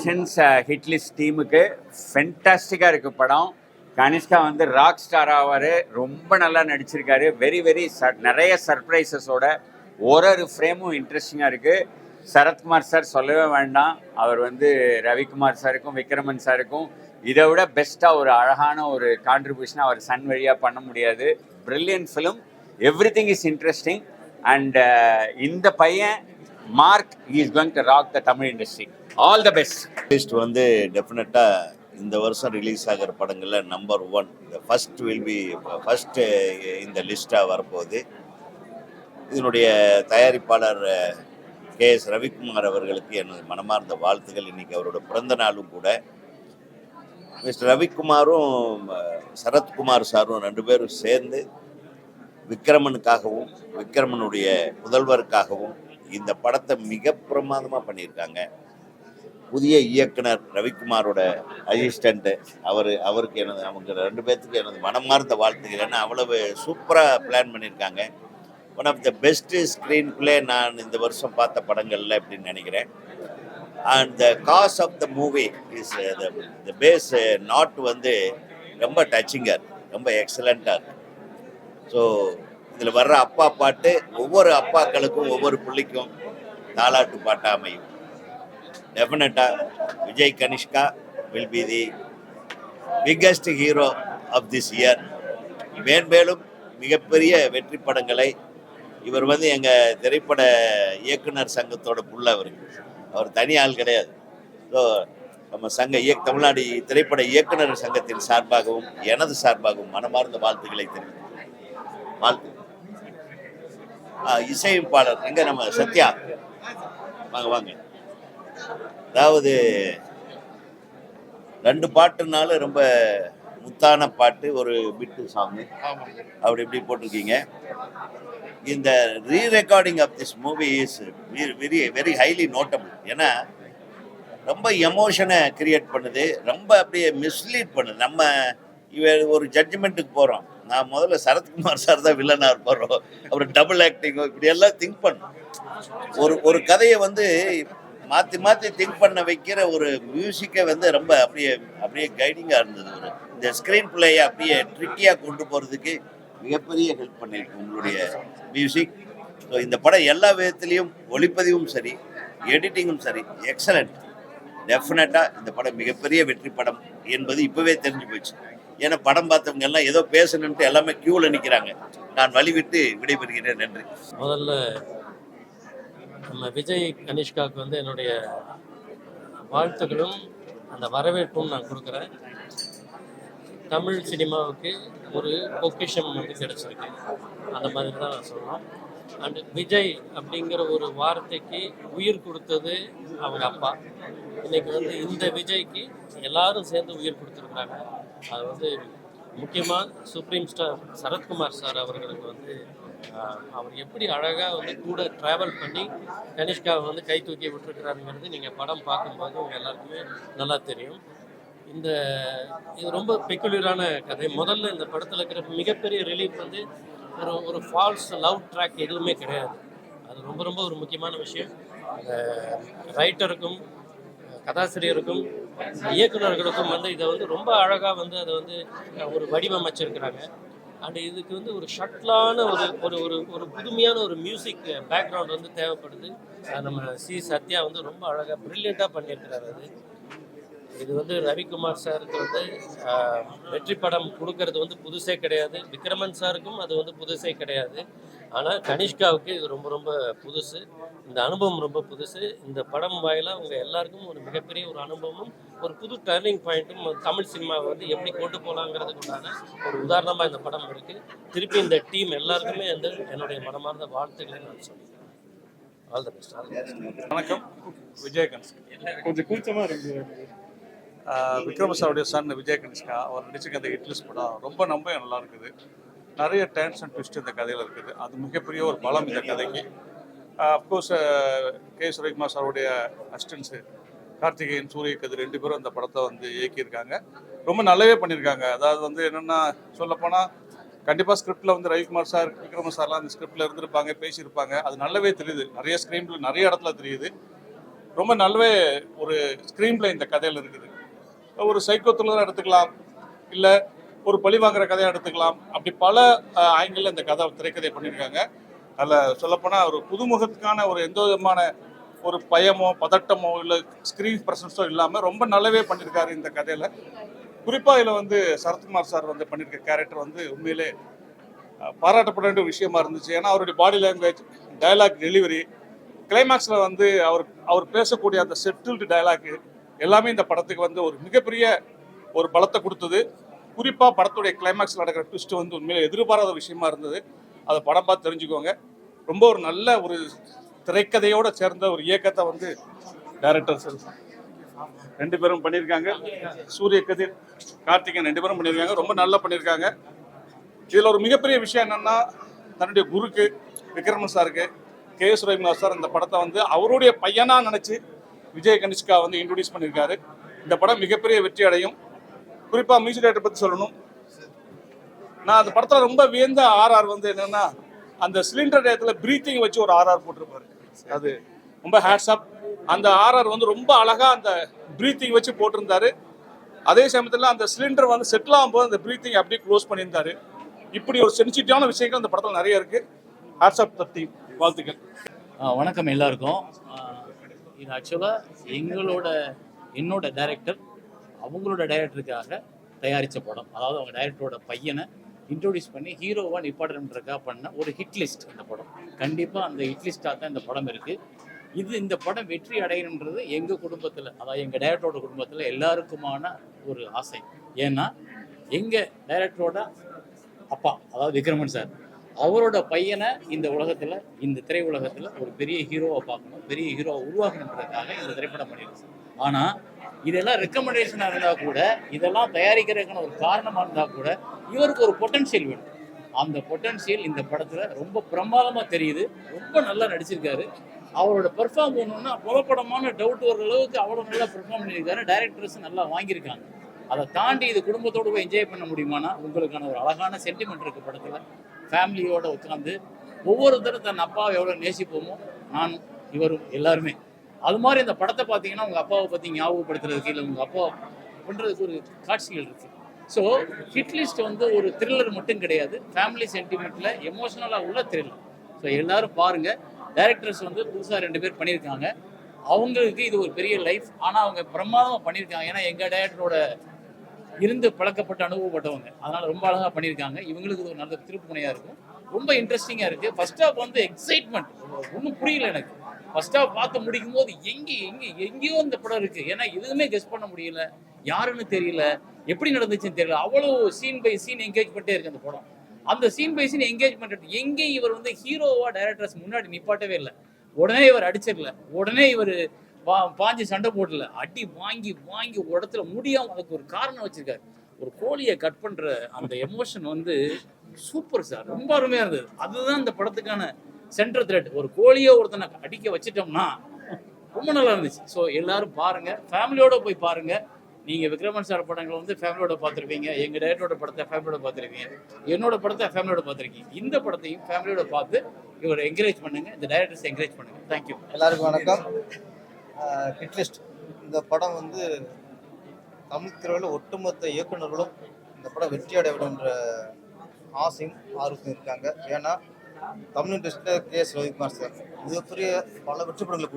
Congratulations hit list டீமுக்கு. ஃபென்டாஸ்டிக்காக இருக்குது படம். கனிஷ்கா வந்து ராக் ஸ்டார் ஆவார். ரொம்ப நல்லா நடிச்சிருக்காரு. வெரி வெரி நிறைய சர்ப்ரைசஸோட ஒரு ஃப்ரேமும் இன்ட்ரெஸ்டிங்காக இருக்குது. சரத்குமார் சார் சொல்லவே வேண்டாம். அவர் வந்து ரவிக்குமார் சாருக்கும் விக்ரமன் சாருக்கும் இதை விட பெஸ்ட்டாக ஒரு அழகான ஒரு கான்ட்ரிபியூஷனை அவர் சன் வழியாக பண்ண முடியாது. Brilliant film. Every thing is interesting. And இந்த பையன் mark is going to rock the Tamil industry. All the best. List வந்து டெஃபினட்டாக இந்த வருஷம் ரிலீஸ் ஆகிற படங்களில் number 1 first will be first இந்த லிஸ்ட்டாக வரப்போகுது. இதனுடைய தயாரிப்பாளர் KS ரவிக்குமார் அவர்களுக்கு எனது மனமார்ந்த வாழ்த்துக்கள். இன்றைக்கி அவரோட பிறந்த நாளும் கூட. மிஸ்டர் ரவிக்குமாரும் சரத்குமார் சாரும் 2 பேரும் சேர்ந்து விக்ரமனுக்காகவும் விக்ரமனுடைய முதல்வருக்காகவும் இந்த படத்தை மிக பிரமாதமாக பண்ணியிருக்காங்க. புதிய இயக்குனர் ரவிக்குமாரோட அசிஸ்டண்ட்டு அவருக்கு அவங்க 2 பேர்த்துக்கு எனது மனமார்ந்த வாழ்த்துக்கள். ஏன்னா அவ்வளவு சூப்பராக பிளான் பண்ணியிருக்காங்க. One of the best screenplay நான் இந்த வருஷம் பார்த்த படங்கள்ல அப்படின்னு நினைக்கிறேன். And the cause of the movie is the base knot வந்து ரொம்ப டச்சிங்காக இருக்குது, ரொம்ப எக்ஸலண்ட்டாக இருக்குது. ஸோ இதில் வர்ற அப்பா பாட்டு ஒவ்வொரு அப்பாக்களுக்கும் ஒவ்வொரு பிள்ளைக்கும் தாலாட்டு பாட்டாக அமையும். டெஃபினட்டாக Vijay Kanishka will be the biggest hero of this year. மேன்மேலும் மிகப்பெரிய வெற்றி படங்களை இவர் வந்து எங்கள் திரைப்பட இயக்குனர் சங்கத்தோட புள்ள. அவர் தனி ஆள் கிடையாது. ஸோ நம்ம தமிழ்நாடு திரைப்பட இயக்குனர் சங்கத்தின் சார்பாகவும் எனது சார்பாகவும் மனமார்ந்த வாழ்த்துக்களை தெரிவித்து வாழ்த்து. இசையமைப்பாளர் எங்க நம்ம சத்யா வாங்க. அதாவது 2 பாட்டுனாலும் ரொம்ப முத்தான பாட்டு, ஒரு பிட்டு சாங்கு அப்படி இப்படி போட்டிருக்கீங்க. இந்த rerecording of this movie is very very highly notable. ஏன்னா ரொம்ப எமோஷனை கிரியேட் பண்ணுது, ரொம்ப அப்படியே மிஸ்லீட் பண்ணுது. நம்ம ஒரு ஜட்ஜ்மெண்ட்டுக்கு போகிறோம். நான் முதல்ல சரத்குமார் சார் தான் வில்லனாக இருப்பாரோ, அப்புறம் டபுள் ஆக்டிங்கோ, இப்படி எல்லாம் திங்க் பண்ணும். ஒரு கதையை வந்து மாற்றி மாற்றி திங்க் பண்ண வைக்கிற ஒரு மியூசிக்கை வந்து ரொம்ப அப்படியே கைடிங்காக இருந்தது. இந்த ஸ்க்ரீன் பிளேயை அப்படியே ட்ரிக்கியாக கொண்டு போகிறதுக்கு மிகப்பெரிய ஹெல்ப் பண்ணியிருக்கு உங்களுடைய மியூசிக். ஸோ இந்த படம் எல்லா விதத்துலேயும் ஒளிப்பதிவும் சரி, எடிட்டிங்கும் சரி, எக்ஸலண்ட். டெஃபினட்டாக இந்த படம் மிகப்பெரிய வெற்றி படம் என்பது இப்போவே தெரிஞ்சு போச்சு. ஏன்னா படம் பார்த்தவங்க எல்லாம் ஏதோ பேசணுன்ட்டு எல்லாமே க்யூவில் நிற்கிறாங்க. நான் வழிவிட்டு விடைபெறுகிறேன். நன்றி. முதல்ல நம்ம விஜய் கனிஷ்காவுக்கு வந்து என்னுடைய வாழ்த்துக்களும் அந்த வரவேற்பும் நான் கொடுக்குறேன். தமிழ் சினிமாவுக்கு ஒரு பொக்கிஷம் வந்து கிடச்சிருக்கு, அந்த மாதிரி தான் நான் சொல்லலாம். அண்டு விஜய் அப்படிங்கிற ஒரு வார்த்தைக்கு உயிர் கொடுத்தது அவங்க அப்பா. இன்றைக்கி வந்து இந்த விஜய்க்கு எல்லாரும் சேர்ந்து உயிர் கொடுத்துருக்குறாங்க. அது வந்து முக்கியமாக சுப்ரீம் ஸ்டார் சரத்குமார் சார் அவர்களுக்கு வந்து அவர் எப்படி அழகாக வந்து கூட ட்ராவல் பண்ணி கனிஷ்காவை வந்து கை தூக்கி விட்டுருக்கிறாருங்கிறது நீங்கள் படம் பார்க்கும்போது உங்கள் எல்லாருக்குமே நல்லா தெரியும். இது ரொம்ப பெக்குலரான கதை. முதல்ல இந்த படத்தில் இருக்கிற மிகப்பெரிய ரிலீஃப் வந்து ஒரு ஃபால்ஸ் லவ் ட்ராக் எதுவுமே கிடையாது. அது ரொம்ப ரொம்ப ஒரு முக்கியமான விஷயம். ரைட்டருக்கும் கதாசிரியருக்கும் இயக்குநர்களுக்கும் வந்து இதை வந்து ரொம்ப அழகாக வந்து அதை வந்து ஒரு வடிவமைச்சிருக்கிறாங்க. அண்ட் இதுக்கு வந்து ஒரு ஷட்லான ஒரு ஒரு ஒரு புதுமையான ஒரு மியூசிக் பேக்ரவுண்ட் வந்து தேவைப்படுது. நம்ம சத்யா வந்து ரொம்ப அழகாக ப்ரில்லியண்ட்டாக பண்ணியிருக்கிறாரு. இது வந்து ரவிக்குமார் சாருக்கு வந்து வெற்றி படம் கொடுக்கறது வந்து புதுசே கிடையாது. விக்ரமன் சாருக்கும் அது வந்து புதுசே கிடையாது. ஆனால் கனிஷ்காவுக்கு இது ரொம்ப ரொம்ப புதுசு. இந்த அனுபவம் ரொம்ப புதுசு. இந்த படம் வாயிலாக அவங்க எல்லாருக்கும் ஒரு மிகப்பெரிய ஒரு அனுபவமும் ஒரு புது டர்னிங் பாயிண்ட்டும் தமிழ் சினிமாவை வந்து எப்படி கொண்டு போகலாங்கிறதுக்கு உண்டான ஒரு உதாரணமாக இந்த படம் இருக்குது. திருப்பி இந்த டீம் எல்லாருக்குமே வந்து என்னுடைய மனமார்ந்த வாழ்த்துக்களை நான் சொல்லுவேன். All the best. வணக்கம். விஜய் கனிஷ்கா கொஞ்சம் கூச்சமாக இருக்குது. விக்ரம் சாருடைய சன் விஜய் கனிஷ்கா அவர் நடிச்சுக்க அந்த ஹிட்லிஸ்ட் படம் ரொம்ப நல்லா இருக்குது. நிறைய டேர்ன்ஸ் அண்ட் ட்விஸ்ட் இந்த கதையில் இருக்குது. அது மிகப்பெரிய ஒரு பலம் இந்த கதைக்கு. அஃப்கோர்ஸ் KS ரவிக்குமார் சாருடைய அசிஸ்டன்ஸு கார்த்திகேயன், சூரிய கதிர் 2 பேரும் அந்த படத்தை வந்து இயக்கியிருக்காங்க. ரொம்ப நல்லாவே பண்ணியிருக்காங்க. அதாவது வந்து என்னென்னா சொல்லப்போனால் கண்டிப்பாக ஸ்கிரிப்டில் வந்து ரவிக்குமார் சார், விக்ரம சார்லாம் அந்த ஸ்கிரிப்டில் இருந்திருப்பாங்க, பேசியிருப்பாங்க. அது நல்லாவே தெரியுது. நிறைய ஸ்க்ரீனில் நிறைய இடத்துல தெரியுது. ரொம்ப நல்லாவே ஒரு ஸ்க்ரீன் பிளே இந்த கதையில் இருக்குது. ஒரு சைக்கோ த்ரில்லராக எடுத்துக்கலாம், இல்லை ஒரு பழிவாங்கிற கதையாக எடுத்துக்கலாம். அப்படி பல ஆங்கிளில் இந்த கதை திரைக்கதை பண்ணியிருக்காங்க. அதில் சொல்லப்போனால் ஒரு புதுமுகத்துக்கான ஒரு எந்த விதமான ஒரு பயமோ பதட்டமோ இல்லை ஸ்க்ரீன் ப்ரெசன்ஸோ இல்லாமல் ரொம்ப நல்லாவே பண்ணியிருக்காரு இந்த கதையில். குறிப்பாக இதில் வந்து சரத்குமார் சார் வந்து பண்ணியிருக்க கேரக்டர் வந்து உண்மையிலே பாராட்டப்பட வேண்டிய விஷயமா இருந்துச்சு. ஏன்னா அவருடைய பாடி லாங்குவேஜ், டயலாக் டெலிவரி, கிளைமேக்ஸில் வந்து அவர் பேசக்கூடிய அந்த செட்டில்டு டயலாக்கு எல்லாமே இந்த படத்துக்கு வந்து ஒரு மிகப்பெரிய ஒரு பலத்தை கொடுத்தது. குறிப்பாக படத்துடைய கிளைமேக்ஸில் நடக்கிற ட்விஸ்ட் வந்து உண்மையிலே எதிர்பாராத விஷயமா இருந்தது. அதை படம் பார்த்து தெரிஞ்சுக்கோங்க. ரொம்ப ஒரு நல்ல ஒரு திரைக்கதையோடு சேர்ந்த ஒரு இயக்கத்தை வந்து டைரக்டர்ஸ் 2 பேரும் பண்ணியிருக்காங்க. சூரிய கதிர், கார்த்திகன் 2 பேரும் பண்ணியிருக்காங்க. ரொம்ப நல்லா பண்ணியிருக்காங்க. இதில் ஒரு மிகப்பெரிய விஷயம் என்னென்னா, தன்னுடைய குருக்கு விக்ரமன் சாருக்கு கே.எஸ். ரவிக்குமார் சார் இந்த படத்தை வந்து அவருடைய பையனாக நினச்சி விஜய் கனிஷ்கா வந்து இன்ட்ரடியூஸ் பண்ணியிருக்காரு. இந்த படம் மிகப்பெரிய வெற்றி அடையும். குறிப்பாக மியூசிக் டைரக்டர் பற்றி சொல்லணும். நான் அந்த படத்தில் ரொம்ப வியந்த ஆர்ஆர் வந்து என்னென்னா, அந்த சிலிண்டர் டயத்தில் ப்ரீத்திங் வச்சு ஒரு ஆர்ஆர் போட்டிருப்பாரு. அது ரொம்ப ஹேட்ஸ் அப். அந்த ஆர்ஆர் வந்து ரொம்ப அழகாக அந்த ப்ரீத்திங் வச்சு போட்டிருந்தாரு. அதே சமயத்தில் அந்த சிலிண்டர் வந்து செட்டில் ஆகும்போது அந்த ப்ரீத்திங் அப்படியே க்ளோஸ் பண்ணியிருந்தாரு. இப்படி ஒரு சென்சிட்டிவான விஷயங்கள் அந்த படத்தில் நிறைய இருக்குது. Hats up the team. வாழ்த்துக்கள். வணக்கம் எல்லாருக்கும். இது ஆக்சுவலாக என்னோட டைரக்டர் அவங்களோட டைரக்டருக்காக தயாரித்த படம். அதாவது அவங்க டைரக்டரோட பையனை இன்ட்ரோடியூஸ் பண்ணி ஹீரோவாக நிப்பாட்டணுன்றக்காக பண்ண ஒரு ஹிட் லிஸ்ட் இந்த படம். கண்டிப்பாக அந்த ஹிட் லிஸ்ட்டாக தான் இந்த படம் இருக்குது. இந்த படம் வெற்றி அடையணுன்றது எங்கள் குடும்பத்தில், அதாவது எங்கள் டைரக்டரோட குடும்பத்தில் எல்லாருக்குமான ஒரு ஆசை. ஏன்னா எங்கள் டைரக்டரோட அப்பா, அதாவது விக்ரமன் சார், அவரோட பையனை இந்த உலகத்தில், இந்த திரை உலகத்தில் ஒரு பெரிய ஹீரோவை பார்க்கணும், பெரிய ஹீரோவை உருவாக்கணுன்றதுக்காக இந்த திரைப்படம் பண்ணியிருக்கு. ஆனால் இதெல்லாம் ரெக்கமெண்டேஷனாக இருந்தால் கூட, இதெல்லாம் தயாரிக்கிறதுக்கான ஒரு காரணமாக இருந்தால் கூட, இவருக்கு ஒரு பொட்டன்ஷியல் வேணும். அந்த பொட்டன்ஷியல் இந்த படத்தில் ரொம்ப பிரமாதமாக தெரியுது. ரொம்ப நல்லா நடிச்சிருக்காரு. அவரோட பெர்ஃபார்ம் பண்ணணும்னா புலப்படமான டவுட் வர அளவுக்கு அவ்வளோ நல்லா பெர்ஃபார்ம் பண்ணியிருக்காரு. டைரக்டர்ஸ் நல்லா வாங்கியிருக்காங்க. அதை தாண்டி இது குடும்பத்தோடு போய் என்ஜாய் பண்ண முடியுமானா, உங்களுக்கான ஒரு அழகான சென்டிமெண்ட் இருக்குது படத்தில். ஃபேமிலியோடு உட்காந்து ஒவ்வொருத்தரும் தன் அப்பாவை எவ்வளோ நேசிப்போமோ, நான் இவரும் எல்லாருமே அது மாதிரி இந்த படத்தை பார்த்தீங்கன்னா உங்கள் அப்பாவை பற்றி ஞாபகப்படுத்துறதுக்கு, இல்லை உங்கள் அப்பா பண்ணுறதுக்கு ஒரு காட்சிகள் இருக்குது. ஸோ ஹிட் லிஸ்ட் வந்து ஒரு த்ரில்லர் மட்டும் கிடையாது, ஃபேமிலி சென்டிமெண்ட்டில் எமோஷனலாக உள்ள த்ரில்லர். ஸோ எல்லோரும் பாருங்கள். டைரக்டர்ஸ் வந்து புதுசாக 2 பேர் பண்ணியிருக்காங்க. அவங்களுக்கு இது ஒரு பெரிய லைஃப். ஆனால் அவங்க பிரமாதமாக பண்ணியிருக்காங்க. ஏன்னா எங்கள் டைரக்டரோட இருந்து பழக்கப்பட்ட அனுபவப்பட்டவங்க, அதனால் ரொம்ப அழகாக பண்ணியிருக்காங்க. இவங்களுக்கு ஒரு நல்ல திருப்புமுனையாக இருக்கும். ரொம்ப இன்ட்ரெஸ்டிங்காக இருக்குது. ஃபர்ஸ்ட் ஹாஃப் வந்து எக்ஸைட்மெண்ட், ஒன்றும் புரியல எனக்கு. ஃபர்ஸ்ட் ஹாஃப் பார்த்து முடிக்கும் போது எங்கேயோ இந்த படம் இருக்குது. ஏன்னா எதுவுமே கெஸ் பண்ண முடியல, யாருன்னு தெரியல, எப்படி நடந்துச்சுன்னு தெரியல. அவ்வளோ சீன் பை சீன் என்கேஜ்மெண்ட்டே இருக்குது அந்த படம். அந்த சீன் பை சீன் என்கேஜ்மெண்ட் எங்கேயும் இவர் வந்து ஹீரோவாக டைரக்டர்ஸ் முன்னாடி நிப்பாட்டவே இல்லை. உடனே இவர் அடிச்சிடல, உடனே இவர் பாஞ்சு சண்டை போடல, அடி வாங்கி ஒரு இடத்துல முடியாம அதுக்கு ஒரு காரணம் வச்சிருக்காரு. ஒரு கோழியை கட் பண்ற அந்த எமோஷன் வந்து சூப்பர் சார், ரொம்ப அருமையா இருந்தது. அதுதான் இந்த படத்துக்கான சென்டர் த்ரெட். ஒரு கோழியை ஒருத்தனை அடிக்க வச்சிட்டோம்னா ரொம்ப நல்லா இருந்துச்சு. ஸோ எல்லாரும் பாருங்க, ஃபேமிலியோட போய் பாருங்க. நீங்க விக்ரமன் சார் படங்களை வந்து ஃபேமிலியோட பார்த்துருப்பீங்க, எங்க டைரக்டரோட படத்தை ஃபேமிலியோட பார்த்துருப்பீங்க, என்னோட படத்தை ஃபேமிலியோட பார்த்துருக்கீங்க. இந்த படத்தையும் ஃபேமிலியோட பார்த்து இவரை என்கரேஜ் பண்ணுங்க, இந்த டைரக்டர்ஸ் என்கரேஜ் பண்ணுங்க. தேங்க்யூ. எல்லாருக்கும் வணக்கம். ஹிட்லிஸ்ட் இந்த படம் வந்து தமிழ் திரையில் ஒட்டுமொத்த இயக்குநர்களும் இந்த படம் வெற்றி அடைய விடுன்ற ஆசையும் ஆர்வத்தையும் இருக்காங்க. ஏன்னா தமிழ் இண்டஸ்ட்ரியில் கே.எஸ். ரவிக்குமார் சார் மிகப்பெரிய பல வெற்றி படங்களை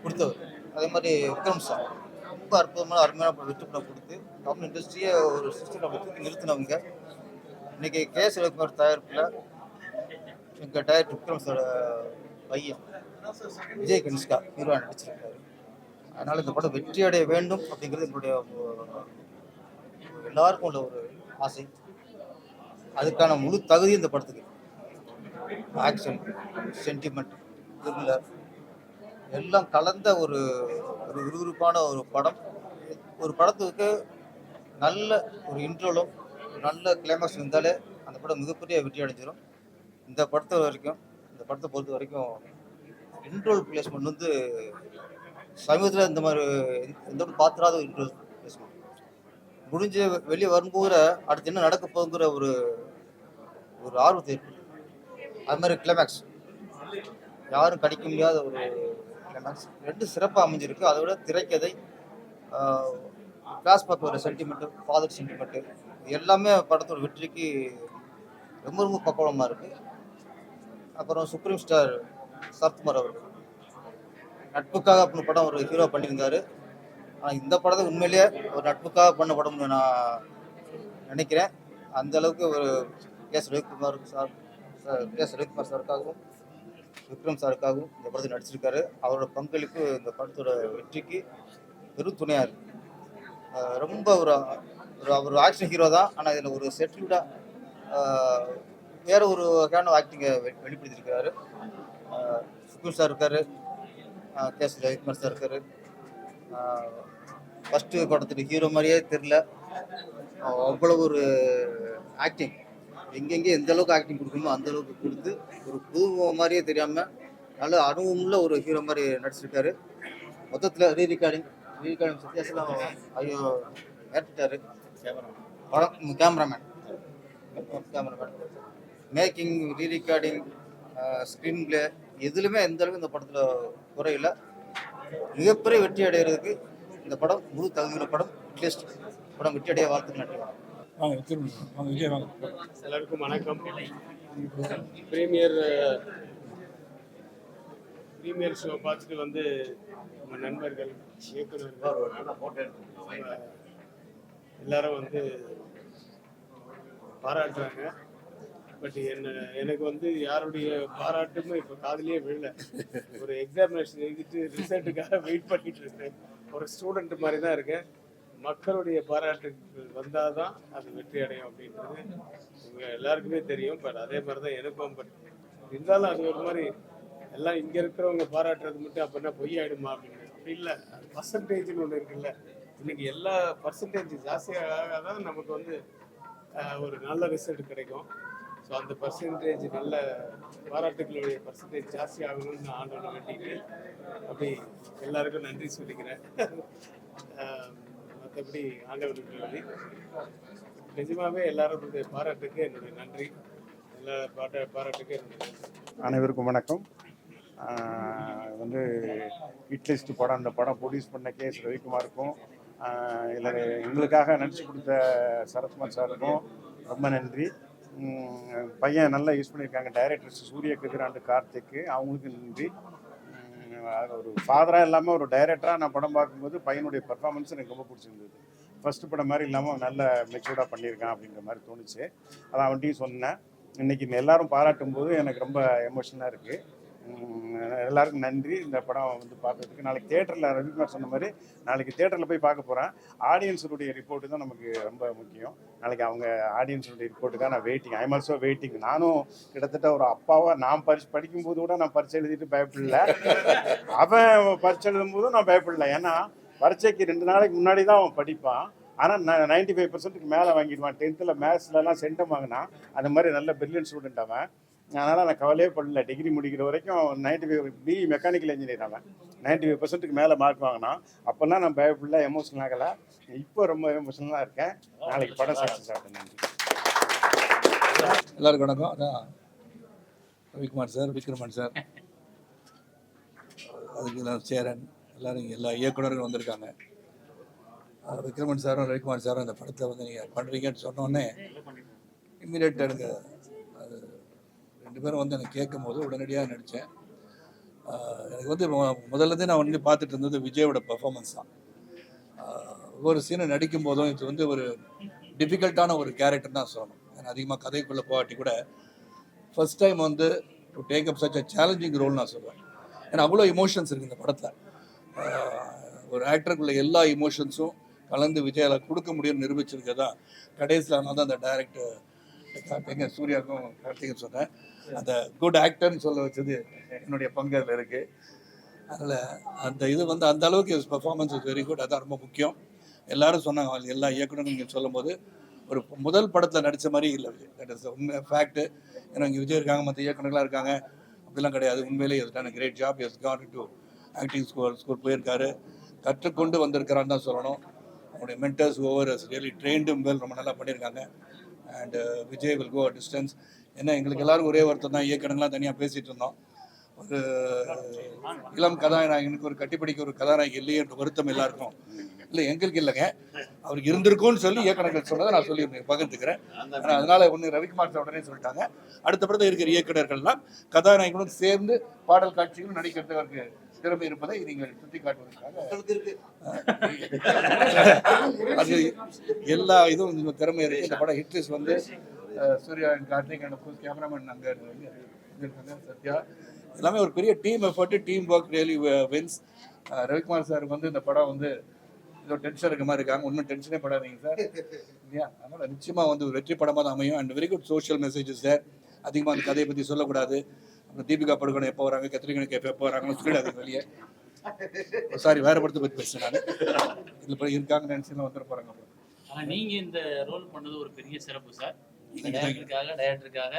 கொடுத்தவர். அதே மாதிரி விக்ரம் சார் ரொம்ப அற்புதமான அருமையான வெற்றி படம் கொடுத்து தமிழ் இண்டஸ்ட்ரியை ஒரு சிஸ்டம் தூக்கி நிறுத்தினவங்க. இன்னைக்கு கே.எஸ். ரவிக்குமார் தயாரிப்பில் எங்கள் டைரக்டர் விக்ரம் சாரோட பையன் விஜய் கனிஷ்கா ஹீரோவாக நடிச்சிருக்காரு. அதனால் இந்த படம் வெற்றி அடைய வேண்டும் அப்படிங்கிறது என்னுடைய எல்லாருக்கும் உள்ள ஒரு ஆசை. அதுக்கான முழு தகுதி இந்த படத்துக்கு. ஆக்ஷன், சென்டிமெண்ட், த்ரில்லர் எல்லாம் கலந்த ஒரு விறுவிறுப்பான ஒரு படம். ஒரு படத்துக்கு நல்ல ஒரு இன்ட்ரோலும் நல்ல கிளைமேக்ஸ் இருந்தாலே அந்த படம் மிகப்பெரிய வெற்றி அடைஞ்சிடும். இந்த படத்தை பொறுத்த வரைக்கும் இன்ட்ரோல் பிளேஸ்மெண்ட் வந்து சமீபத்தில் இந்த மாதிரி எந்த பார்த்துடாத ஒரு இன்ட்ரோல் பிளேஸ்மெண்ட் முடிஞ்சு வெளியே வரும்போது அடுத்து என்ன நடக்க போகுங்கிற ஒரு ஆர்வத்தை ஏற்படுது. அது மாதிரி கிளைமேக்ஸ் யாரும் கடிக்க முடியாத ஒரு கிளைமேக்ஸ். ரெண்டு சிறப்பாக அமைஞ்சிருக்கு. அதை விட திரைக்கதை, ஃப்ளாஷ்பேக் ஒரு சென்டிமெண்ட்டு, ஃபாதர் சென்டிமெண்ட்டு, இது எல்லாமே படத்தோட வெற்றிக்கு ரொம்ப ரொம்ப பக்குவமாக இருக்குது. அப்புறம் சுப்ரீம் ஸ்டார் சரத்குமார் அவர்கள் நட்புக்காக அப்படின்னு படம் ஒரு ஹீரோ பண்ணியிருந்தாரு. ஆனால் இந்த படத்தை உண்மையிலேயே ஒரு நட்புக்காக பண்ண படம்னு நான் நினைக்கிறேன். அந்த அளவுக்கு ஒரு ரவிக்குமார் சாருக்காகவும் விக்ரம் சாருக்காகவும் இந்த படத்தில் நடிச்சிருக்காரு. அவரோட பங்களிப்பு இந்த படத்தோட வெற்றிக்கு பெரும் துணையாக இருக்கு. ரொம்ப அவர் ஆக்ஷன் ஹீரோ தான். ஆனால் இதில் ஒரு செட்டில்டாக வேற ஒரு வகையான ஆக்டிங்கை வெளிப்படுத்தியிருக்கிறாரு. சுப்ரீம் சார் இருக்காரு, ரவிக்குமார் சார் இருக்காரு. ஃபஸ்ட்டு படத்துக்கு ஹீரோ மாதிரியே தெரில, அவ்வளோ ஒரு ஆக்டிங், எங்கெங்கே எந்த அளவுக்கு ஆக்டிங் கொடுக்கணுமோ அந்த அளவுக்கு கொடுத்து ஒரு புது மாதிரியே தெரியாமல் நல்ல அனுபவமுள்ள ஒரு ஹீரோ மாதிரி நடிச்சிருக்காரு. மொத்தத்தில் ரீரிகார்டிங் சத்யாசலாம் ஐயோ ஏற்றிட்டாரு. படம் cameraman making, rerecording, screen play எதுலையுமே எந்த அளவுக்கு இந்த படத்தில் குறையில்லை. மிகப்பெரிய வெற்றி அடைகிறதுக்கு இந்த படம் முழு தகுதியுள்ள படம். அட்லீஸ்ட் படம் வெற்றி அடைய வாழ்த்துக்கு நன்றி. வாங்க விஜய் வாங்க. எல்லாருக்கும் வணக்கம். ப்ரீமியர் ஷோ பார்த்துட்டு வந்து நம்ம நண்பர்கள், இயக்குநர்கள் எல்லாரும் வந்து பாராட்டுறாங்க. பட் எனக்கு வந்து யாருடைய பாராட்டுமே இப்போ காதுலயே விழல. ஒரு எக்ஸாமினேஷன் எழுதிட்டு ரிசல்ட்டுக்காக வெயிட் பண்ணிட்டு இருக்கேன். ஒரு ஸ்டூடெண்ட் மாதிரி தான் இருக்கேன். மக்களுடைய பாராட்டுகள் வந்தால் தான் அது வெற்றி அடையும் அப்படின்றது உங்கள் எல்லாருக்குமே தெரியும். பட் அதே மாதிரி தான் எனக்கும். பட் இருந்தாலும் அது ஒரு மாதிரி எல்லாம் இங்கே இருக்கிறவங்க பாராட்டுறது மட்டும் அப்படின்னா பொய் ஆகிடுமா அப்படின்னு. அப்படி இல்லை, அது பர்சன்டேஜ்னு ஒன்று இருக்குல்ல. இன்னைக்கு எல்லா பர்சன்டேஜ் ஜாஸ்தியாக தான் நமக்கு வந்து ஒரு நல்ல ரிசல்ட் கிடைக்கும். ஸோ அந்த பர்சன்டேஜ், நல்ல பாராட்டுகளுடைய பர்சன்டேஜ் ஜாஸ்தி ஆகணும்னு நான் ஆண்டவனை வேண்டிட்டு அப்படி எல்லாருக்கும் நன்றி சொல்லிக்கிறேன். மற்றபடி ஆண்டவனுக்கு நன்றி. நிஜமாவே எல்லாருடைய பாராட்டுக்கு என்னுடைய நன்றி. எல்லா பாராட்டுக்கு என்னுடைய நன்றி. அனைவருக்கும் வணக்கம். வந்து ஹிட்லிஸ்ட் படம், இந்த படம் ப்ரொடியூஸ் பண்ண கேஎஸ் ரவிக்குமாருக்கும், இதில் எங்களுக்காக நடிச்சு கொடுத்த சரத்குமார் சாருக்கும் ரொம்ப நன்றி. பையன் நல்லா யூஸ் பண்ணியிருக்காங்க. டைரக்டர்ஸ் சூரிய கதிராண்டு, கார்த்திக்கு, அவங்களுக்கு நன்றி. ஒரு ஃபாதராக இல்லாமல் ஒரு டைரக்டராக நான் படம் பார்க்கும்போது பையனுடைய பர்ஃபார்மன்ஸ் எனக்கு ரொம்ப பிடிச்சிருந்தது. ஃபஸ்ட்டு படம் மாதிரி இல்லாமல் நல்ல மெச்சூர்டாக பண்ணியிருக்கான் அப்படிங்கிற மாதிரி தோணுச்சு. அதான் அவன்கிட்டையும் சொன்னேன். இன்றைக்கி எல்லாரும் பாராட்டும் போது எனக்கு ரொம்ப எமோஷனாக இருக்குது. எல்லாருக்கும் நன்றி. இந்த படம் வந்து பார்க்கறதுக்கு நாளைக்கு தேட்டரில், ரவிக்குமார் சொன்ன மாதிரி நாளைக்கு தேட்டரில் போய் பார்க்க போகிறேன். ஆடியன்ஸுடைய ரிப்போர்ட்டு தான் நமக்கு ரொம்ப முக்கியம். நாளைக்கு அவங்க ஆடியன்ஸுடைய ரிப்போர்ட்டுக்காக நான் waiting. I am also waiting. நானும் கிட்டத்தட்ட ஒரு அப்பாவாக நான் படிக்கும்போது கூட நான் பரீட்சை எழுதிட்டு பயப்படல. அவன் பரீட்சை எழுதும் போதும் நான் பயப்படல. ஏன்னா பரீட்சைக்கு 2 நாளைக்கு முன்னாடி தான் அவன் படிப்பான். ஆனால் 95% மேலே வாங்கிடுவான். 10th மேத்ஸ்லலாம் சென்டம் வாங்கினான். அந்த மாதிரி நல்ல பிரில்லியன்ட் ஸ்டூடெண்ட் அவன். அதனால் நான் கவலையே படல. டிகிரி முடிக்கிற வரைக்கும் 95 பிஇ மெக்கானிக்கல் இன்ஜினியர் அவன். 95% மேலே மார்க் வாங்கினான். அப்போல்லாம் நான் பயப்படல, எமோஷனல் ஆகலை. இப்போ ரொம்ப எமோஷனலாக இருக்கேன். நாளைக்கு படம் சக்ஸஸ் ஆகும். நன்றி. எல்லாருக்கும் வணக்கம். அதான் ரவிக்குமார் சார், விக்ரமன் சார், அதுக்கு எல்லாம் சேரன், எல்லாரும் எல்லா இயக்குநர்களும் வந்திருக்காங்க. விக்ரமன் சாரும் ரவிக்குமார் சாரும் இந்த படத்தை வந்து நீங்கள் பண்ணுறீங்கன்னு சொன்னோடனே இம்மீடியட்டாக எனக்கு அது 2 பேரும் வந்து எனக்கு கேட்கும் போது உடனடியாக நடித்தேன். எனக்கு வந்து முதல்ல நான் வந்து பார்த்துட்டு இருந்தது விஜயோட பர்ஃபார்மன்ஸ் தான். ஒவ்வொரு சீனை நடிக்கும் போதும் இது வந்து ஒரு டிஃபிகல்ட்டான ஒரு கேரக்டர் தான் சொல்லணும். ஏன்னா அதிகமாக கதைக்குள்ளே போகாட்டி கூட ஃபர்ஸ்ட் டைம் வந்து to take up such a challenging role நான் சொல்லுவேன். ஏன்னா அவ்வளோ இமோஷன்ஸ் இருக்குது இந்த படத்தில். ஒரு ஆக்டருக்குள்ள எல்லா இமோஷன்ஸும் கலந்து விஜயால் கொடுக்க முடியும்னு நிரூபிச்சிருக்கதான் தான் கடைசியில் நான் தான் அந்த டைரக்டர் கார்த்திகை, சூர்யாவுக்கும் கார்த்திகை சொன்னேன். அந்த குட் ஆக்டர்னு சொல்ல வச்சது என்னுடைய பங்கு அதில் இருக்குது. அதில் அந்த இது வந்து அந்த அளவுக்கு பர்ஃபார்மன்ஸ் இஸ் வெரி குட். அதான் ரொம்ப முக்கியம். எல்லாரும் சொன்னாங்க, எல்லா இயக்குனரும் நீங்கள் சொல்லும் போது ஒரு முதல் படத்தில் நடித்த மாதிரி இல்லை விஜய். தட் இஸ் உண்மை ஃபேக்ட்டு. ஏன்னா இங்கே விஜய் இருக்காங்க, மற்ற இயக்குனர்களாக இருக்காங்க, அப்படிலாம் கிடையாது. உண்மையிலே இதுதான் great job. Has got to acting school போயிருக்காரு, கற்றுக்கொண்டு வந்திருக்கிறான்னு தான் சொல்லணும். அவங்களுடைய mentors over really trained him well, ரொம்ப நல்லா பண்ணியிருக்காங்க. And Vijay will go a distance. ஏன்னா எங்களுக்கு எல்லாரும் ஒரே ஒருத்தர் தான், இயக்கணங்களாம் தனியாக பேசிகிட்டு இருந்தோம். ஒரு இளம் கதாநாயகனுக்கு ஒரு கட்டிப்பிடிக்க ஒரு கதாநாயகி இல்லையே என்ற வருத்தம் எல்லாருக்கும். இல்லை எங்களுக்கு இல்லைங்க, அவருக்கு இருந்திருக்கும்னு சொல்லி இயக்குநர்கள் சொன்னதை நான் சொல்லி பகிர்ந்துக்கிறேன். அதனால ஒன்று ரவிக்குமார் சார் உடனே சொல்லிட்டாங்க, அடுத்த படத்தில் இருக்கிற இயக்குநர்கள்லாம் கதாநாயகனுடன் சேர்ந்து பாடல் காட்சிகளும் நடிக்கிறதுக்கு அவருக்கு திறமை இருப்பதை நீங்கள் சுட்டி காட்டுவதற்காக அது எல்லா இதுவும் இந்த திறமை இருக்கு. இந்த படம் ஹிட்லிஸ்ட் வந்து Suriya and Karthik and cameraman அங்கே இருக்காங்க, சத்யா, எல்லாமே ஒரு பெரிய team effort, team work really wins. Ravikumar sir வந்து இந்த படம் வந்து ஏதோ டென்ஷன் இருக்க மாதிரி இருக்காங்க, ஒன்றும் டென்ஷனே படாதீங்க சார் இல்லையா. அதனால் நிச்சயமாக வந்து ஒரு வெற்றி படமாக தான் அமையும். And very good social messages sir. அதிகமாக அந்த கதையை பற்றி சொல்லக்கூடாது. அப்புறம் தீபிகா படுகோனை எப்போ வராங்க, கத்திரிக்கனுக்கு எப்போ வராங்கன்னு சொல்லிடாதீங்க வெளியே. சாரி, வேறு படத்தை பற்றி பேசுகிறேன் நான். இதில் போய் இருக்காங்க நினச்சிலாம் வந்துட போகிறாங்க. ஆனால் நீங்கள் இந்த ரோல் பண்ணது ஒரு பெரிய சிறப்பு சார். டைரக்டருக்காக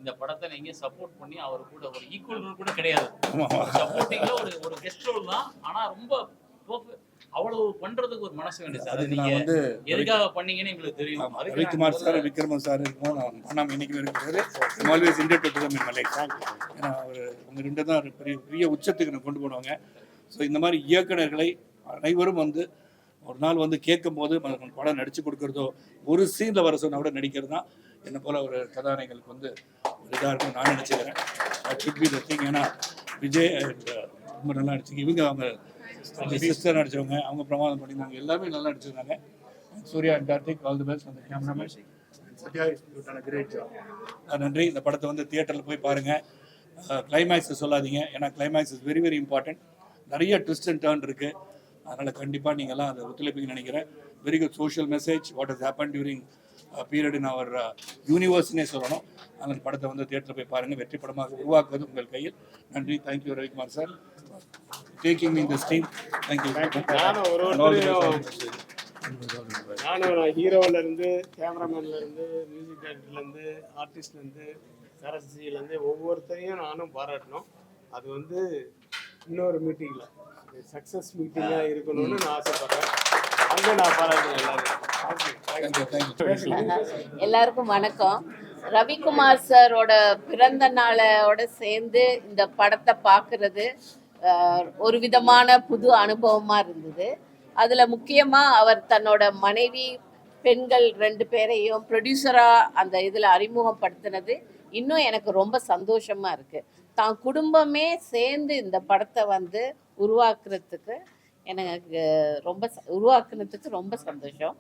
இந்த படத்தை நீங்க சப்போர்ட் பண்ணி அவர் கூட ஒரு ஈக்குவல் ரோல் கூட கிடையாது, சப்போர்ட்டிங்ல ஒரு கெஸ்ட் ரோல் தான். ஆனா ரொம்ப அவ்வளவு பண்றதுக்கு ஒரு மனசு வேண்டியது சார். நீங்க வந்து எதுக்காக பண்ணீங்கன்னு எங்களுக்கு தெரியும். ரவிக்குமார் சார், விக்ரமன் சார் இருக்கும், நான் பண்ணாமல் இன்னைக்கு இருக்கிறது always ended to them in my life. ஏன்னா அவர் உங்க ரெண்டு தான் பெரிய உச்சத்துக்கு நான் கொண்டு போடுவாங்க. ஸோ இந்த மாதிரி இயக்குநர்களை அனைவரும் வந்து ஒரு நாள் வந்து கேட்கும் போது படம் நடிச்சு கொடுக்கறதோ, ஒரு சீனில் வர சொன்னா கூட நடிக்கிறது தான் என்னை போல ஒரு கதாநாயகர்களுக்கு வந்து ஒரு இதாக இருக்கும் நான் நினச்சிக்கிறேன். Should be the thing. ஏன்னா விஜய் ரொம்ப நல்லா நடிச்சிங்க, இவங்க அவங்க சிஸ்டர் நடிச்சவங்க, அவங்க பிரமாதம் பண்ணியிருந்தாங்க, எல்லாமே நல்லா நடிச்சிருந்தாங்க. Surya and Karthik, all the best. அந்த கேமராமேன் சத்யா, கிரேட் ஜாப். நன்றி. இந்த படத்தை வந்து தியேட்டரில் போய் பாருங்கள். கிளைமேக்ஸை சொல்லாதீங்க, ஏன்னா climax is very very important. நிறைய ட்விஸ்ட் அண்ட் டர்ன் இருக்குது. அதனால் கண்டிப்பாக நீங்கள்லாம் அதை ஒத்துழைப்பீங்கன்னு நினைக்கிறேன். Very good social message, what has happen during period in our யூனிவர்ஸ்னே சொல்லணும். அந்த படத்தை வந்து தியேட்டரில் போய் பாருங்கள். வெற்றி படமாக உருவாக்குவது உங்கள் கையில். நன்றி. Thank you Ravikumar sir, taking me this team. Thank you. நானும் ஹீரோவிலேருந்து, கேமராமேன்லேருந்து, மியூசிக் டைரக்டர்லேருந்து, ஆர்டிஸ்ட்லேருந்து, சரஸ்திலேருந்து ஒவ்வொருத்தரையும் நானும் பாராட்டணும். அது வந்து இன்னொரு மீட்டிங்கில் சக்ஸஸ் மீட்டிங்காக இருக்கணும்னு நான் ஆசைப்படுறேன். அங்கே நான் பாராட்டுறேன் எல்லாருக்கும் வணக்கம். ரவிக்குமார் சாரோட பிறந்த நாளோட சேர்ந்து இந்த படத்தை பார்க்கறது ஒரு விதமான புது அனுபவமா இருந்தது. அதுல முக்கியமா அவர் தன்னோட மனைவி, பெண்கள் 2 பேரையும் ப்ரொடியூசரா அந்த இதுல அறிமுகப்படுத்தினது இன்னும் எனக்கு ரொம்ப சந்தோஷமா இருக்கு. தான் குடும்பமே சேர்ந்து இந்த படத்தை வந்து உருவாக்குறதுக்கு எனக்கு உருவாக்குனதுக்கு ரொம்ப சந்தோஷம்.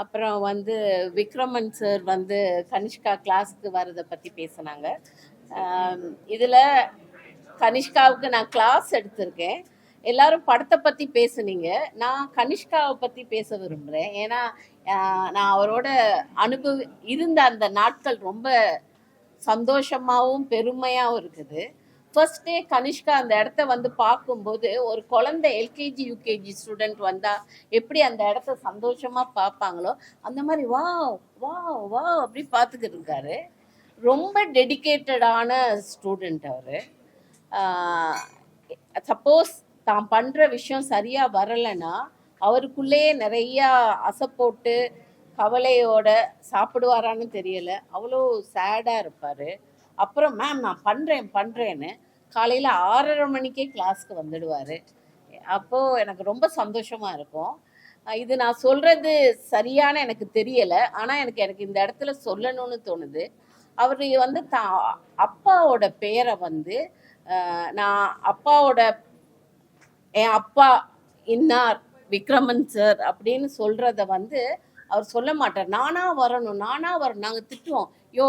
அப்புறம் வந்து விக்ரமன் சார் வந்து கனிஷ்கா கிளாஸ்க்கு வர்றதை பற்றி பேசினாங்க. இதில் கனிஷ்காவுக்கு நான் கிளாஸ் எடுத்திருக்கேன். எல்லாரும் படத்தை பற்றி பேசுனீங்க, நான் கனிஷ்காவை பற்றி பேச விரும்புகிறேன். ஏன்னா நான் அவரோட இருந்த அந்த நாட்கள் ரொம்ப சந்தோஷமாகவும் பெருமையாகவும் இருக்குது. ஃபர்ஸ்ட் டே கனிஷ்கா அந்த இடத்த வந்து பார்க்கும்போது ஒரு குழந்தை எல்கேஜி யூகேஜி ஸ்டூடெண்ட் வந்தால் எப்படி அந்த இடத்த சந்தோஷமாக பார்ப்பாங்களோ அந்த மாதிரி வா வா வா அப்படி பார்த்துக்கிட்டு இருக்காரு. ரொம்ப டெடிக்கேட்டடான ஸ்டூடெண்ட் அவர். சப்போஸ் தான் பண்ணுற விஷயம் சரியாக வரலைன்னா அவருக்குள்ளேயே நிறையா அசைப்போட்டு கவலையோட சாப்பிடுவாரான்னு தெரியல, அவ்வளோ சேடாக இருப்பார். அப்புறம் மேம் நான் பண்ணுறேன்னு காலையில் 6:30 மணிக்கே கிளாஸ்க்கு வந்துடுவார். அப்போது எனக்கு ரொம்ப சந்தோஷமாக இருக்கும். இது நான் சொல்கிறது சரியான எனக்கு தெரியலை, ஆனால் எனக்கு இந்த இடத்துல சொல்லணும்னு தோணுது. அவர் வந்து அப்பாவோட பேரை வந்து நான் என் அப்பா இன்னார் விக்ரமன் சார் அப்படின்னு சொல்கிறத வந்து அவர் சொல்ல மாட்டார். நானா வரணும் நாங்கள் திட்டுவோம், யோ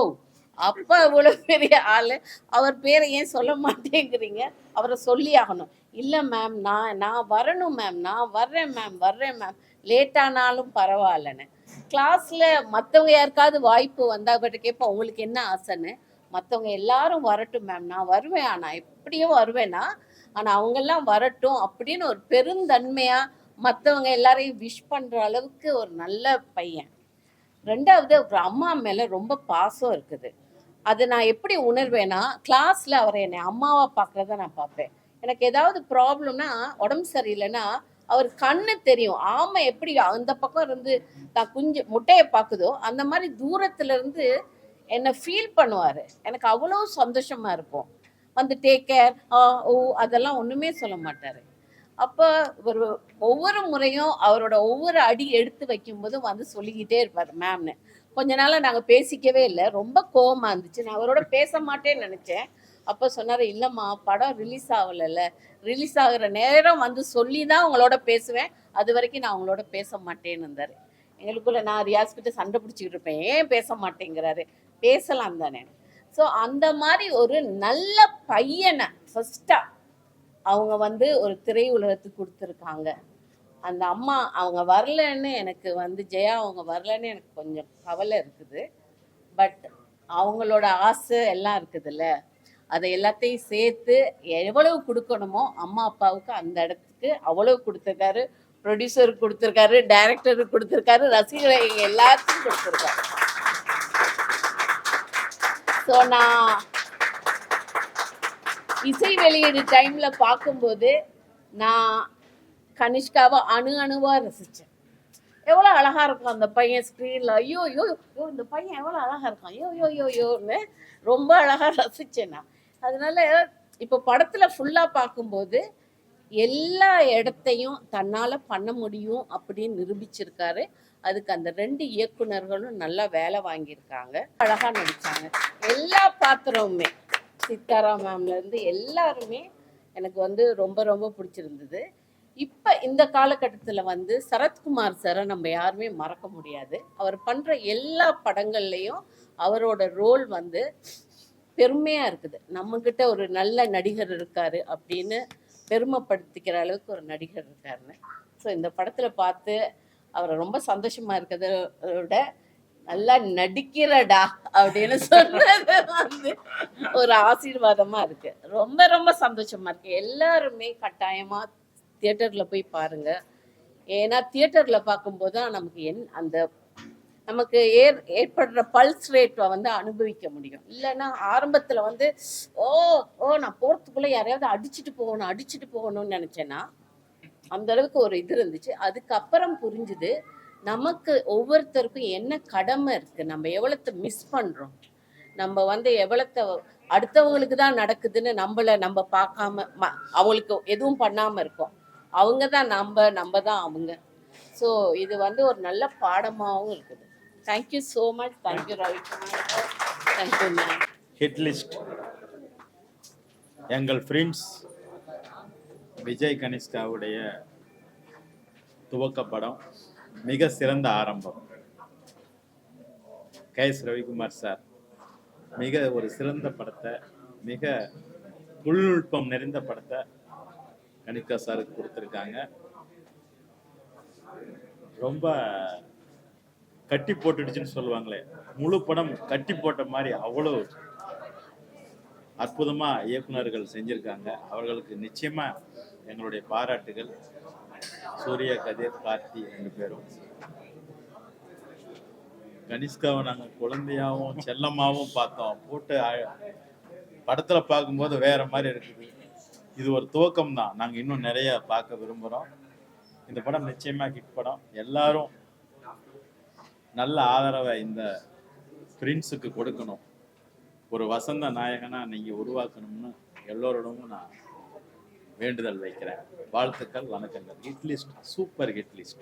அப்பா இவ்வளோ பெரிய ஆள், அவர் பேரை ஏன் சொல்ல மாட்டேங்கிறீங்க, அவரை சொல்லி ஆகணும். இல்லை மேம் நான் வரணும் மேம், நான் வர்றேன் மேம் லேட்டானாலும் பரவாயில்லன்னு. கிளாஸில் மற்றவங்க யாருக்காவது வாய்ப்பு வந்தால் பட்டு கேட்போம், உங்களுக்கு என்ன ஆசைன்னு. மற்றவங்க எல்லாரும் வரட்டும் மேம், நான் வருவேன், ஆனால் எப்படியும் வருவேன்னா, ஆனால் அவங்கெல்லாம் வரட்டும் அப்படின்னு ஒரு பெருந்தன்மையாக மற்றவங்க எல்லாரையும் விஷ் பண்ணுற அளவுக்கு ஒரு நல்ல பையன். 2வது ஒரு அம்மா மேலே ரொம்ப பாசம் இருக்குது. அது நான் எப்படி உணர்வேன்னா, கிளாஸில் அவரை என்னை அம்மாவாக பார்க்குறத நான் பார்ப்பேன். எனக்கு ஏதாவது ப்ராப்ளம்னா, உடம்பு சரியில்லைன்னா அவர் கண்ணு தெரியும். ஆமை எப்படி அந்த பக்கம் இருந்து தான் முட்டையை பார்க்குதோ அந்த மாதிரி தூரத்துல இருந்து என்னை ஃபீல் பண்ணுவார். எனக்கு அவ்வளோ சந்தோஷமாக இருக்கும். வந்து டேக் கேர் ஓ அதெல்லாம் ஒன்றுமே சொல்ல மாட்டார். அப்போ ஒரு ஒவ்வொரு முறையும் அவரோட ஒவ்வொரு அடி எடுத்து வைக்கும்போதும் வந்து சொல்லிக்கிட்டே இருப்பார் மேம்னு. கொஞ்ச நாளாக நாங்கள் பேசிக்கவே இல்லை, ரொம்ப கோவமாக இருந்துச்சு. நான் அவரோட பேச மாட்டேன்னு நினச்சேன். அப்போ சொன்னார், இல்லைம்மா படம் ரிலீஸ் ஆகலைல்ல, ரிலீஸ் ஆகிற நேரம் வந்து சொல்லி தான் உங்களோட பேசுவேன், அது வரைக்கும் நான் அவங்களோட பேச மாட்டேன்னு இருந்தார். எங்களுக்குள்ள நான் ரியாஸ்கிட்ட சண்டை பிடிச்சிக்கிட்டு இருப்பேன், ஏன் பேச மாட்டேங்கிறாரு, பேசலாம் தானே. ஸோ அந்த மாதிரி ஒரு நல்ல பையனை ஃபஸ்ட்டாக அவங்க வந்து ஒரு திரை உலகத்துக்கு கொடுத்துருக்காங்க. அந்த அம்மா அவங்க வரலன்னு எனக்கு வந்து ஜெயா அவங்க வரலன்னு எனக்கு கொஞ்சம் கவலை இருக்குது. பட் அவங்களோட ஆசை எல்லாம் இருக்குதுல்ல, அதை எல்லாத்தையும் சேர்த்து எவ்வளவு கொடுக்கணுமோ அம்மா அப்பாவுக்கு அந்த இடத்துக்கு அவ்வளவு கொடுத்துருக்காரு. ப்ரொடியூசருக்கு கொடுத்துருக்காரு, டைரக்டருக்கு கொடுத்துருக்காரு, ரசிகர்கள் எல்லாத்துக்கும் கொடுத்துருக்காரு. ஸோ நான் இசை வெளியீடு டைமில் பார்க்கும்போது நான் கனிஷ்காவை அணுவாக ரசித்தேன். எவ்வளோ அழகாக இருக்கும் அந்த பையன் ஸ்க்ரீனில், ஐயோ ஐயோ ஐயோ இந்த பையன் எவ்வளோ அழகாக இருக்கான், யோன்னு ரொம்ப அழகாக ரசித்தேன் நான். அதனால இப்போ படத்தில் ஃபுல்லாக பார்க்கும்போது எல்லா இடத்தையும் தன்னால் பண்ண முடியும் அப்படின்னு நிரூபிச்சிருக்காரு. அதுக்கு அந்த 2 இயக்குனர்களும் நல்லா வேலை வாங்கியிருக்காங்க, அழகாக நடித்தாங்க. எல்லா பாத்திரமுமே சித்தாரா மேம்லேருந்து எல்லாருமே எனக்கு வந்து ரொம்ப ரொம்ப பிடிச்சிருந்தது. இப்போ இந்த காலகட்டத்தில் வந்து சரத்குமார் சாரை நம்ம யாருமே மறக்க முடியாது. அவர் பண்ணுற எல்லா படங்கள்லேயும் அவரோட ரோல் வந்து பெருமையாக இருக்குது. நம்மக்கிட்ட ஒரு நல்ல நடிகர் இருக்கார் அப்படின்னு பெருமைப்படுத்திக்கிற அளவுக்கு ஒரு நடிகர் இருக்காருன்னு. ஸோ இந்த படத்தில் பார்த்து அவரை ரொம்ப சந்தோஷமாக இருக்கிறத விட நல்லா நடிக்கிறடா அப்படின்னு சொன்னது வந்து ஒரு ஆசீர்வாதமாக இருக்குது. ரொம்ப ரொம்ப சந்தோஷமாக இருக்குது. எல்லாருமே கட்டாயமாக தியேட்டரில் போய் பாருங்கள். ஏன்னா தியேட்டரில் பார்க்கும்போது தான் நமக்கு அந்த நமக்கு ஏற்படுற பல்ஸ் ரேட்டை வந்து அனுபவிக்க முடியும். இல்லைன்னா ஆரம்பத்தில் வந்து நான் போகிறதுக்குள்ளே யாரையாவது அடிச்சுட்டு போகணும்னு நினச்சேன்னா அந்த அளவுக்கு ஒரு இது இருந்துச்சு. அதுக்கப்புறம் புரிஞ்சுது நமக்கு ஒவ்வொருத்தருக்கும் என்ன கடமை இருக்குது, நம்ம எவ்வளோத்த மிஸ் பண்ணுறோம், நம்ம வந்து எவ்வளோத்த அடுத்தவங்களுக்கு தான் நடக்குதுன்னு நம்ம பார்க்காம அவங்களுக்கு எதுவும் பண்ணாமல் இருக்கோம். அவங்க தான் நம்ம தான் அவங்க. ஸோ இது வந்து ஒரு நல்ல பாடமாகவும் இருக்குது. Thank you so much. Thank you Ravikumar, thank you ma'am. Hit list எங்கள் ஃப்ரெண்ட்ஸ் விஜய் கனிஷ்காவுடைய துவக்க படம் மிக சிறந்த ஆரம்பம். KS ரவிக்குமார் சார் மிக ஒரு சிறந்த படத்தை, மிக தொழில்நுட்பம் நிறைந்த படத்தை கனிஷ்கா சாருக்கு கொடுத்துருக்காங்க. ரொம்ப கட்டி போட்டுடுச்சுன்னு சொல்லுவாங்களே, முழு படம் கட்டி போட்ட மாதிரி அவ்வளோ அற்புதமாக இயக்குனர்கள் செஞ்சுருக்காங்க. அவர்களுக்கு நிச்சயமாக எங்களுடைய பாராட்டுகள். சூர்யா, கதிர், கார்த்தி 2 பேரும். கனிஷ்காவை நாங்கள் குழந்தையாகவும் செல்லமாகவும் பார்த்தோம். போட்டு படத்தில் பார்க்கும்போது வேற மாதிரி இருக்குது. இது ஒரு துவக்கம் தான். நாங்கள் இன்னும் நிறைய பார்க்க விரும்புகிறோம். இந்த படம் நிச்சயமாக ஹிட் படம். எல்லாரும் நல்ல ஆதரவை இந்த பிரின்ஸுக்கு கொடுக்கணும். ஒரு வசந்த நாயகனாக நீங்கள் உருவாக்கணும்னு எல்லோரோடவும் நான் வேண்டுதல் வைக்கிறேன். வாழ்த்துக்கள், வணக்கங்கள். Hit list, super hit list.